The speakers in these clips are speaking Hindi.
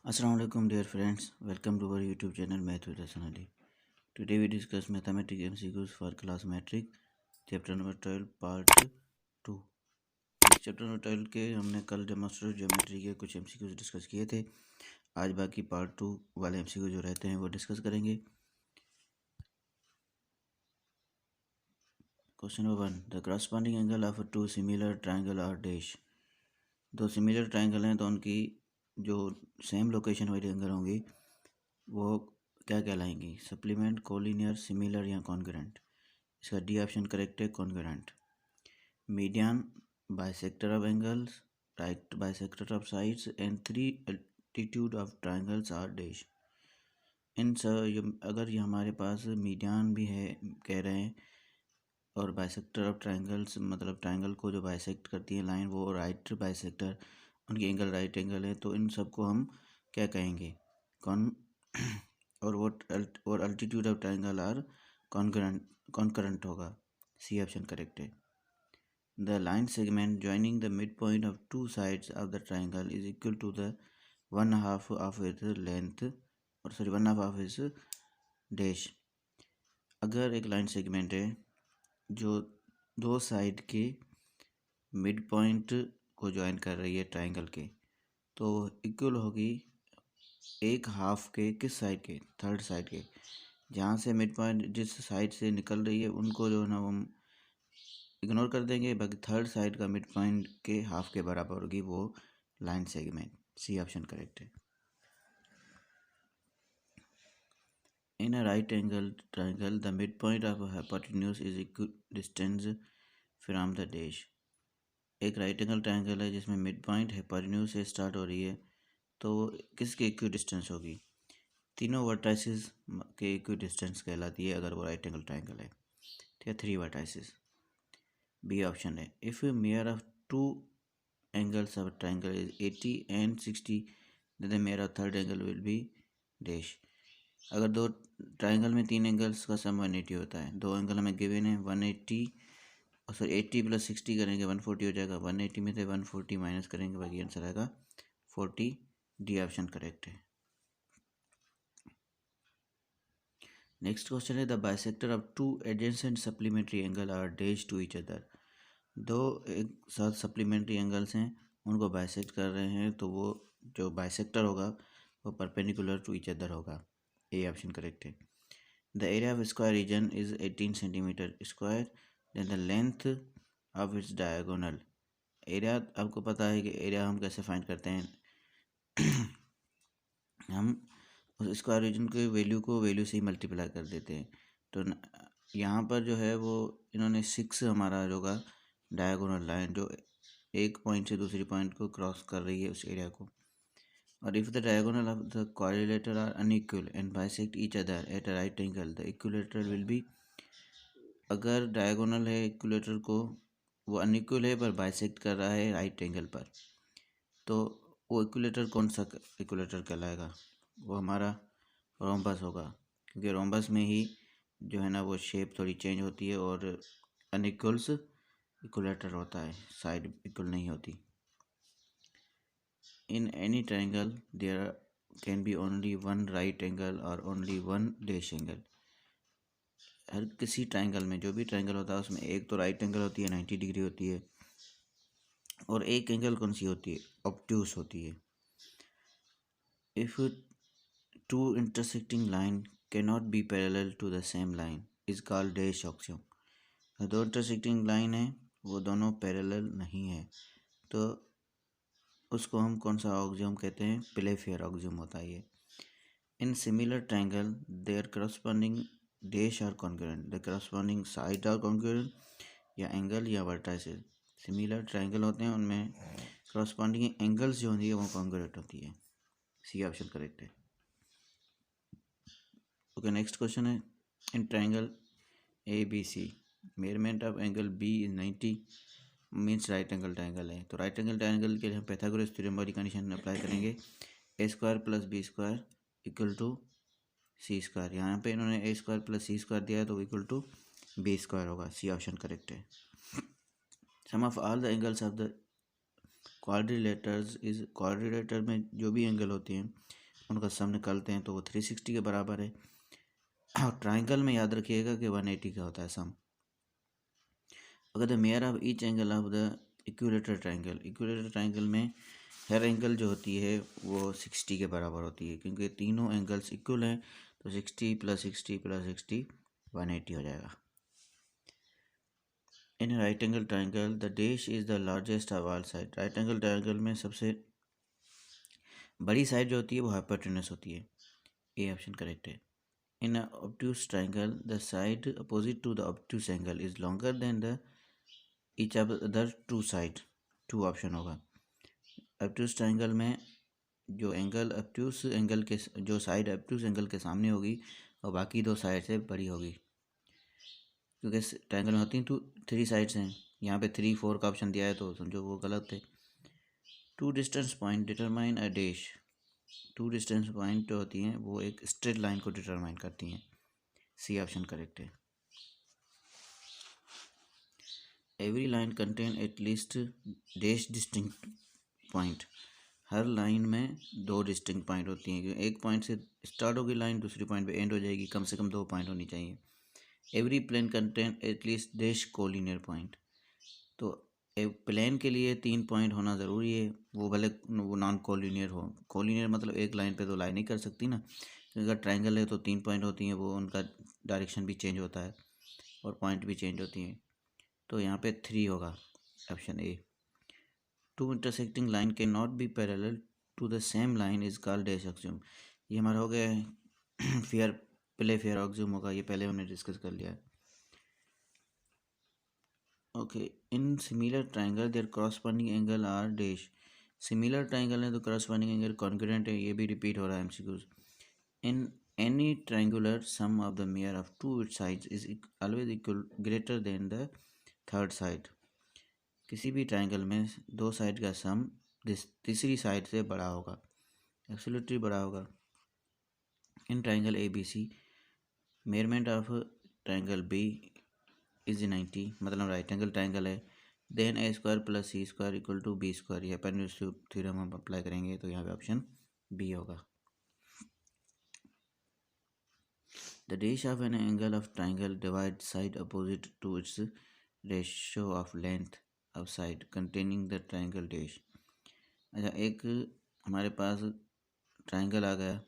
Assalamualaikum dear friends, welcome to our YouTube channel Math with Hasan Ali. Today we discuss mathematics MCQs for class metric chapter number 12 part 2. इस चैप्टर नंबर 12 के हमने कल डेमोस्ट्रेटिव ज्योमेट्री के कुछ MCQs डिस्कस किए थे। आज बाकी पार्ट 2 वाले MCQ जो रहते हैं वो डिस्कस करेंगे। Question number 1, the corresponding angle of two similar triangle are dash. दो सिमिलर ट्राइंगल हैं तो उनकी जो सेम लोकेशन वाली एंगल होंगी वो क्या कहलाएंगी? सप्लीमेंट, कोलिनियर, सिमिलर या कॉन्ग्रुएंट। इसका डी ऑप्शन करेक्ट है, congruent. Median, bisector of angles, right bisector of sides and three altitude of triangles are dash. अगर ये हमारे पास मीडियन भी है कह रहे हैं और बाइसेक्टर ऑफ ट्राइंगल्स मतलब ट्राइंगल को जो बाइसेक्ट करती है लाइन वो राइट बाइसेक्टर, उनकी एंगल राइट एंगल है, तो इन सबको हम क्या कहेंगे? कौन और altitude of triangle are concurrent होगा। सी ऑप्शन करेक्ट है। The line segment joining the mid point of two sides of the triangle is equal to the one half of its length और one half of its dash. अगर एक लाइन सेगमेंट है जो दो साइड के मिड पॉइंट को ज्वाइन कर रही है ट्राइंगल के, तो इक्वल होगी एक हाफ के किस साइड के? थर्ड साइड के। जहाँ से मिड पॉइंट जिस साइड से निकल रही है उनको जो है ना हम इग्नोर कर देंगे, बाकी थर्ड साइड का मिड पॉइंट के हाफ के बराबर होगी वो line segment. C option correct है। In a right angle triangle the mid point of hypotenuse is equal distance from the dash. एक राइट एंगल ट्राइंगल है जिसमें मिड पॉइंट हाइपोटेन्यूज से स्टार्ट हो रही है, तो किसके इक्वल डिस्टेंस होगी? तीनों वर्टाइसिस के इक्वल डिस्टेंस कहलाती है अगर वो राइट एंगल ट्राइंगल है। ठीक है, थ्री वर्टाइसिस। बी ऑप्शन है। If measure of two angles of triangle is 80 and 60 then the measure of third angle will be dash. अगर दो ट्राइंगल में तीन एंगल्स का सम 180 होता है, दो एंगल हमें गिवन है 180 और सर 80 + 60 करेंगे 140 हो जाएगा। 180 में से 140 माइनस करेंगे, बाकी आंसर आएगा 40। डी ऑप्शन करेक्ट है। नेक्स्ट क्वेश्चन है the bisector of two adjacent supplementary angle are dash to each other. दो एक साथ सप्लीमेंट्री एंगल्स हैं, उनको बाइसेक्ट कर रहे हैं, तो वो जो बाइसेक्टर होगा वो परपेंडिकुलर टू ईच अदर होगा। ए ऑप्शन करेक्ट है। The area of square region is 18 centimetre square then the length of its diagonal. Area आपको पता है कि एरिया हम कैसे फाइंड करते हैं हम उस स्क्वायर रीजन के वैल्यू को वैल्यू से ही मल्टीप्लाई कर देते हैं। तो यहाँ पर जो है वो इन्होंने 6 हमारा होगा डायगोनल लाइन जो एक पॉइंट से दूसरी पॉइंट को क्रॉस कर रही है उस एरिया को। और if the diagonal of the quadrilateral are unequal and bisect each other at a right angle the equilateral will be. अगर डायगोनल है इक्विलेटर को वो अनइक्वल है पर बाइसेक्ट कर रहा है राइट एंगल पर, तो वो इक्विलेटर कौन सा इक्विलेटर कहलाएगा? वो हमारा रोम्बस होगा, क्योंकि रोम्बस में ही जो है ना वो शेप थोड़ी चेंज होती है और अनइक्वल्स इक्विलेटर होता है, साइड इक्वल नहीं होती। In any triangle there can be only one right angle और ओनली वन डैश एंगल। हर किसी ट्राइंगल में जो भी ट्राइंगल होता है उसमें एक तो राइट एंगल होती है 90 डिग्री होती है, और एक एंगल कौन सी होती है? ऑब्ट्यूस होती है। If two intersecting line cannot be parallel to the same line is called dash axiom. दो इंटरसेक्टिंग लाइन है वो दोनों पैरेलल नहीं है, तो उसको हम कौन सा ऑक्सियम कहते हैं? प्लेफेयर ऑक्सियम होता है ये। In similar triangle there corresponding dash are congruent, the corresponding side are congruent या एंगल या वर्टाइसेस। सिमिलर ट्राइंगल होते हैं उनमें करस्पॉन्डिंग एंगल्स जो होती है वो कॉन्ग्रुएंट होती है। सी ऑप्शन करेक्ट है। ओके, नेक्स्ट क्वेश्चन है in triangle A B C measurement of angle B is 90 means right angle triangle है। तो राइट एंगल ट्राइंगल के लिए हम पाइथागोरस थ्योरम वाली कंडीशन अप्लाई करेंगे। A square plus B square equal to C square. यहाँ पे इन्होंने A square plus C square दिया है तो इक्वल टू बी स्क्वायर होगा। सी ऑप्शन करेक्ट है। Sum of all the angles of the quadrilateral में जो भी एंगल होते हैं उनका सम निकालते हैं तो वो 360 के बराबर है। और ट्राइंगल में याद रखिएगा कि 180 का होता है सम। अगर the measure of each angle of the equilateral triangle में हर एंगल जो होती है वो 60 के बराबर होती है, क्योंकि तीनों एंगल्स इक्वल हैं तो 60 + 60 + 60 180 हो जाएगा। In right angle triangle the dash is the largest of all side. Right angle triangle में सबसे बड़ी साइड जो होती है वो हाइपोटेन्यूस होती है। ए ऑप्शन करेक्ट है। In obtuse triangle the side opposite to the obtuse angle is longer than the each of other two side. Two option होगा। ऑब्ट्यूज ट्राइंगल में जो एंगल ऑब्ट्यूज एंगल के जो साइड ऑब्ट्यूज एंगल के सामने होगी और बाकी दो साइड से बड़ी होगी, क्योंकि ट्राइंगल में होती हैं 3 साइड्स हैं। यहाँ पे 3, 4 का ऑप्शन दिया है तो समझो वो गलत है। 2 distance point determine a dash. 2 distance point जो होती हैं वो एक स्ट्रेट लाइन को डिटरमाइन करती हैं। सी ऑप्शन करेक्ट है। Every line contain at least dash distinct point. हर लाइन में 2 डिस्टिंक्ट पॉइंट होती हैं, क्योंकि एक पॉइंट से स्टार्ट होगी लाइन, दूसरी पॉइंट पे एंड हो जाएगी। कम से कम 2 पॉइंट होनी चाहिए। Every plane contain at least dash collinear point. तो एक प्लेन के लिए 3 पॉइंट होना ज़रूरी है, वो भले वो नॉन कोलिनियर हो। कोलिनियर मतलब एक लाइन पे 2 लाइन नहीं कर सकती ना। अगर ट्राइंगल है तो 3 पॉइंट होती हैं, वो उनका डायरेक्शन भी चेंज होता है और पॉइंट भी चेंज होती हैं। तो यहाँ पे 3 होगा option A. 2 intersecting line can not be parallel to the same line is called dash axiom. ये हमारा हो गया फेयर एक्सियोम होगा, ये पहले हमने डिस्कस कर लिया है। Okay, in similar triangle there corresponding angle are dash. Similar triangle है तो कॉरस्पॉन्डिंग एंगल कॉन्ग्रुएंट है, ये भी रिपीट हो रहा है MCQs. In any triangular sum of the measure of two its sides is always equal greater than the third side. किसी भी ट्राइंगल में 2 साइड का सम तीसरी साइड से बड़ा होगा, एब्सोल्युटली बड़ा होगा। In triangle A B C measurement of triangle B is 90, मतलब राइट एंगल ट्राइंगल है। Then A² + C² = B²। यह हिप्पोटेन्यूज थ्योरम हम अप्लाई करेंगे तो यहाँ पे ऑप्शन बी होगा। The dash of an angle of triangle divide side opposite to its ratio of length of side containing the triangle dash. अच्छा, एक हमारे पास ट्राइंगल आ गया,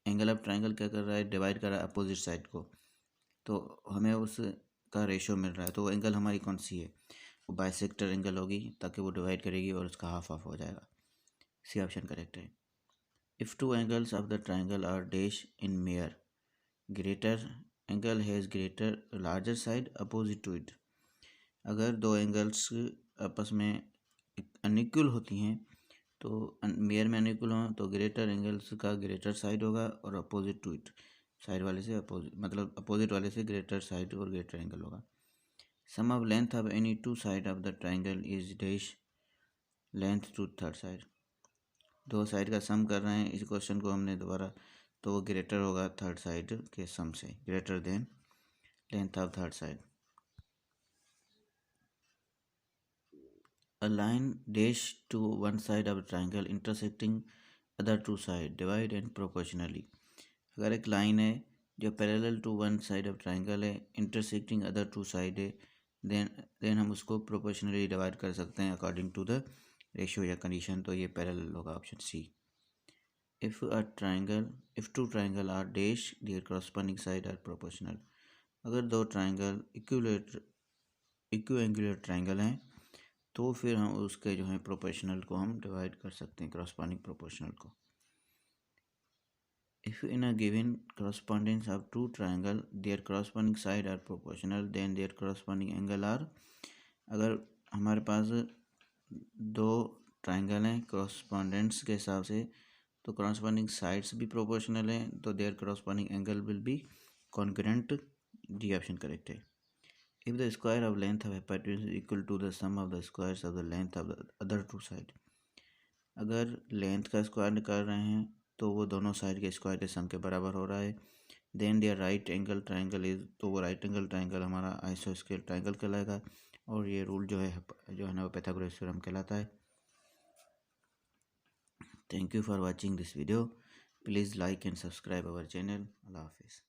एंगल ऑफ ट्राइंगल क्या कर रहा है, डिवाइड कर रहा है अपोजिट साइड को, तो हमें उसका रेशियो मिल रहा है। तो वो एंगल हमारी कौन सी है, वो बाइसेक्टर एंगल होगी, ताकि वो डिवाइड करेगी और उसका हाफ ऑफ हो जाएगा। सी ऑप्शन करेक्ट है। If 2 angles of the triangle are dash in measure, greater angle has greater larger side opposite to it. अगर 2 एंगल्स आपस में अनइक्वल होती हैं तो मेयर में अनइक्वल हों तो ग्रेटर एंगल्स का ग्रेटर साइड होगा और अपोजिट टू इट साइड वाले से अपोजिट, मतलब अपोजिट वाले से ग्रेटर साइड और ग्रेटर एंगल होगा। Sum of length of any 2 side of the triangle is dash length to third side. 2 side का सम कर रहे हैं इस क्वेश्चन को हमने दोबारा, तो वो ग्रेटर होगा थर्ड साइड के सम से, greater than length of third side. A line dash to one side of a triangle intersecting other 2 sides divide and proportionally। अगर एक लाइन है जो parallel to one side of triangle है, इंटरसेक्टिंग अदर 2 साइड है, देन हम उसको प्रोपोर्शनली डिवाइड कर सकते हैं अकॉर्डिंग टू द रेशियो या कंडीशन। तो ये पैरेलल होगा option C. If two triangle are dash their corresponding side are proportional. अगर 2 ट्राइंगल इक्विएंगुलर ट्राइंगल हैं तो फिर हम उसके जो है प्रोपोर्शनल को हम डिवाइड कर सकते हैं, कॉरस्पॉन्डिंग प्रोपोर्शनल को। If in a given correspondence of 2 triangle there corresponding side are proportional then their corresponding angle are. अगर हमारे पास 2 ट्राइंगल हैं कॉरस्पॉन्डेंस के हिसाब से तो कॉरस्पॉन्डिंग साइड्स भी प्रोपोर्शनल हैं, तो there corresponding angle will B congruent. D option correct है। If the square of length of hypotenuse is equal to the sum of the squares of the length of the other 2 sides। अगर लेंथ का स्क्वायर निकाल रहे हैं तो वो दोनों साइड के स्क्वायर के सम के बराबर हो रहा है। Then their right angle triangle is, तो वो राइट एंगल ट्राइंगल हमारा आइसोस्केल ट्राइंगल कहलाएगा। और ये रूल जो है ना वो पाइथागोरस थ्योरम कहलाता है। Thank you for watching this video. Please like and subscribe our channel. Allah Hafiz.